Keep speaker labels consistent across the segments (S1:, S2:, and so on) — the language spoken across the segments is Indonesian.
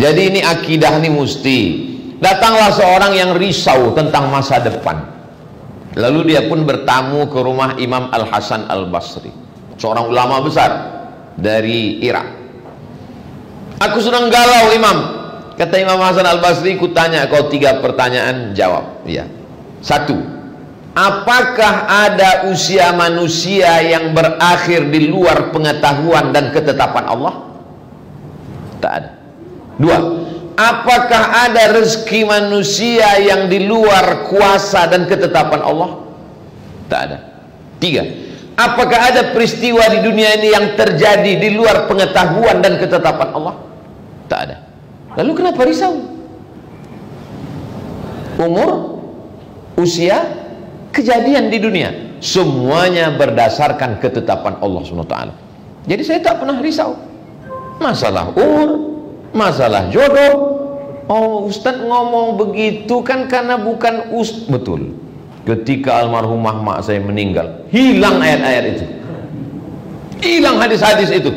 S1: Jadi ini akidah ini mesti. Datanglah seorang yang risau tentang masa depan. Lalu dia pun bertamu ke rumah Imam Al-Hasan Al-Basri, seorang ulama besar dari Irak. Aku sedang galau, Imam. Kata Imam Hasan Al-Basri, ku tanya kau 3 pertanyaan, jawab. Ya. 1. Apakah ada usia manusia yang berakhir di luar pengetahuan dan ketetapan Allah? Tak ada. 2. Apakah ada rezeki manusia yang di luar kuasa dan ketetapan Allah? Tak ada. 3. Apakah ada peristiwa di dunia ini yang terjadi di luar pengetahuan dan ketetapan Allah? Tak ada. Lalu kenapa risau? Umur, usia, kejadian di dunia, semuanya berdasarkan ketetapan Allah SWT. Jadi saya tak pernah risau. Masalah umur, masalah jodoh. Oh, Ustadz ngomong begitu kan karena bukan betul. Ketika almarhumah mak saya meninggal, hilang ayat-ayat itu, hilang hadis-hadis itu.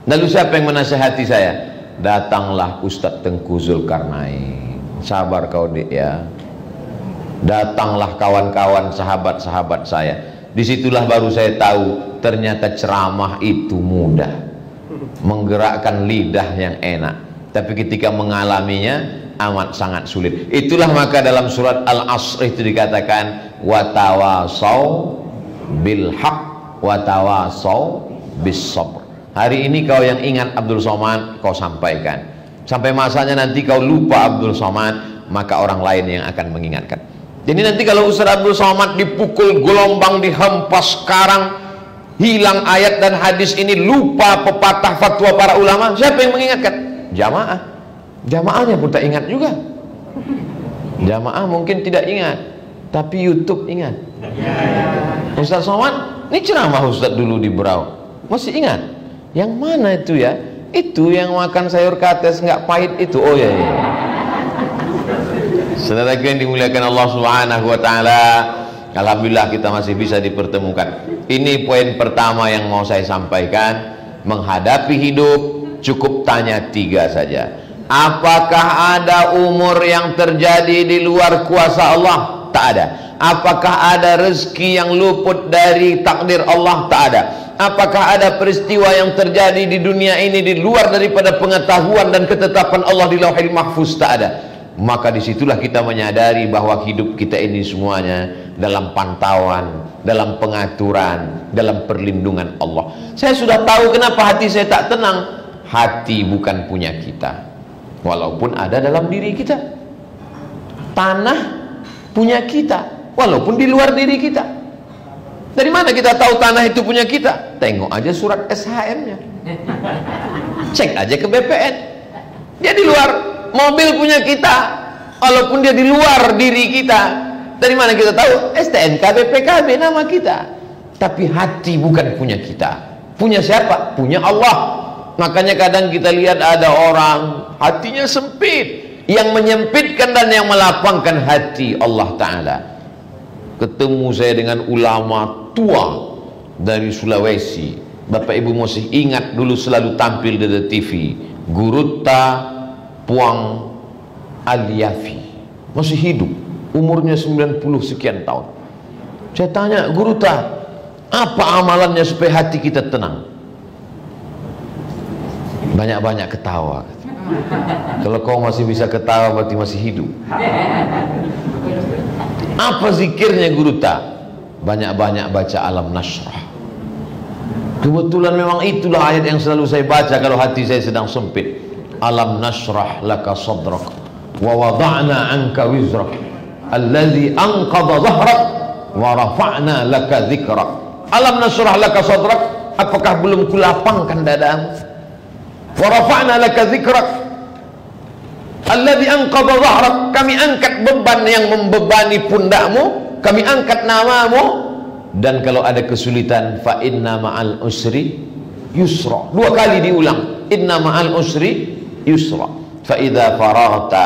S1: Lalu siapa yang menasihati saya? Datanglah Ustadz Tengku Zulkarnain. Sabar kau Dik ya. Datanglah kawan-kawan sahabat-sahabat saya. Disitulah baru saya tahu ternyata ceramah itu mudah, menggerakkan lidah yang enak, tapi ketika mengalaminya amat sangat sulit. Itulah maka dalam surat Al-Asr itu dikatakan watawasau bil haq watawasau bis sabr. Hari ini kau yang ingat Abdul Somad, kau sampaikan. Sampai masanya nanti kau lupa Abdul Somad, maka orang lain yang akan mengingatkan. Jadi nanti kalau Ustaz Abdul Somad dipukul gelombang, dihempas sekarang, hilang ayat dan hadis ini, lupa pepatah fatwa para ulama, siapa yang mengingatkan? Jamaah. Jamaahnya pun tak ingat juga. Jamaah mungkin tidak ingat, tapi YouTube ingat. Ustaz Somad, ini ceramah Ustaz dulu di Berau, masih ingat? Yang mana itu ya? Itu yang makan sayur kates nggak pahit itu. Oh ya, ya. Saudara yang dimuliakan Allah Subhanahu wa taala, alhamdulillah kita masih bisa dipertemukan. Ini poin pertama yang mau saya sampaikan. Menghadapi hidup cukup tanya 3 saja. Apakah ada umur yang terjadi di luar kuasa Allah? Tak ada. Apakah ada rezeki yang luput dari takdir Allah? Tak ada. Apakah ada peristiwa yang terjadi di dunia ini di luar daripada pengetahuan dan ketetapan Allah di Lauhil Mahfuz? Tak ada. Maka disitulah kita menyadari bahwa hidup kita ini semuanya dalam pantauan, dalam pengaturan, dalam perlindungan Allah. Saya sudah tahu kenapa hati saya tak tenang. Hati bukan punya kita, walaupun ada dalam diri kita. Tanah punya kita, walaupun di luar diri kita. Dari mana kita tahu tanah itu punya kita? Tengok aja surat SHM-nya, cek aja ke BPN. Dia di luar. Mobil punya kita, walaupun dia di luar diri kita. Dari mana kita tahu? STNK BPKB nama kita. Tapi hati bukan punya kita. Punya siapa? Punya Allah. Makanya kadang kita lihat ada orang hatinya sempit, yang menyempitkan dan yang melapangkan hati Allah Ta'ala. Ketemu saya dengan ulama tua dari Sulawesi. Bapak Ibu masih ingat dulu selalu tampil di TV, Guruta Puang Aliafi, masih hidup, umurnya 90 sekian tahun. Saya tanya, Guruta, apa amalannya supaya hati kita tenang? Banyak-banyak ketawa. Kalau kau masih bisa ketawa berarti masih hidup. Apa zikirnya Guruta? Banyak-banyak baca Alam Nashrah. Kebetulan memang itulah ayat yang selalu saya baca kalau hati saya sedang sempit. Alam nashrah laka sadrak wa wada'na anka wizrak alladhi anqadha dhahrak wa rafa'na laka dhikrak. Alam nashrah laka sadrak, apakah belum kulapangkan dadamu? Wa rafa'na laka dhikrak alladhi anqadha dhahrak, kami angkat beban yang membebani pundakmu, kami angkat namamu. Dan kalau ada kesulitan, fa inna ma'al usri yusra. 2 kali diulang, inna ma'al usri yusra, fa idza faraghta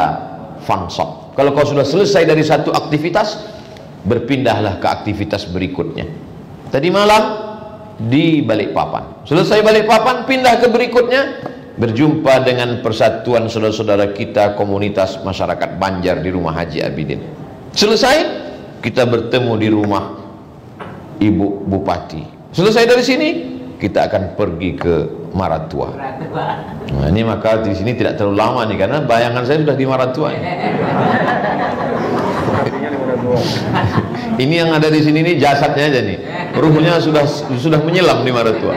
S1: fansab. Kalau kau sudah selesai dari satu aktivitas, berpindahlah ke aktivitas berikutnya. Tadi malam di Balikpapan, selesai Balikpapan pindah ke berikutnya, berjumpa dengan persatuan saudara-saudara kita komunitas masyarakat Banjar di rumah Haji Abidin. Selesai, kita bertemu di rumah Ibu Bupati. Selesai dari sini, kita akan pergi ke Maratua. Nah, ini maka di sini tidak terlalu lama nih, karena bayangan saya sudah di Maratua. Ini yang ada di sini nih jasadnya aja nih, ruhnya sudah menyelam di Maratua.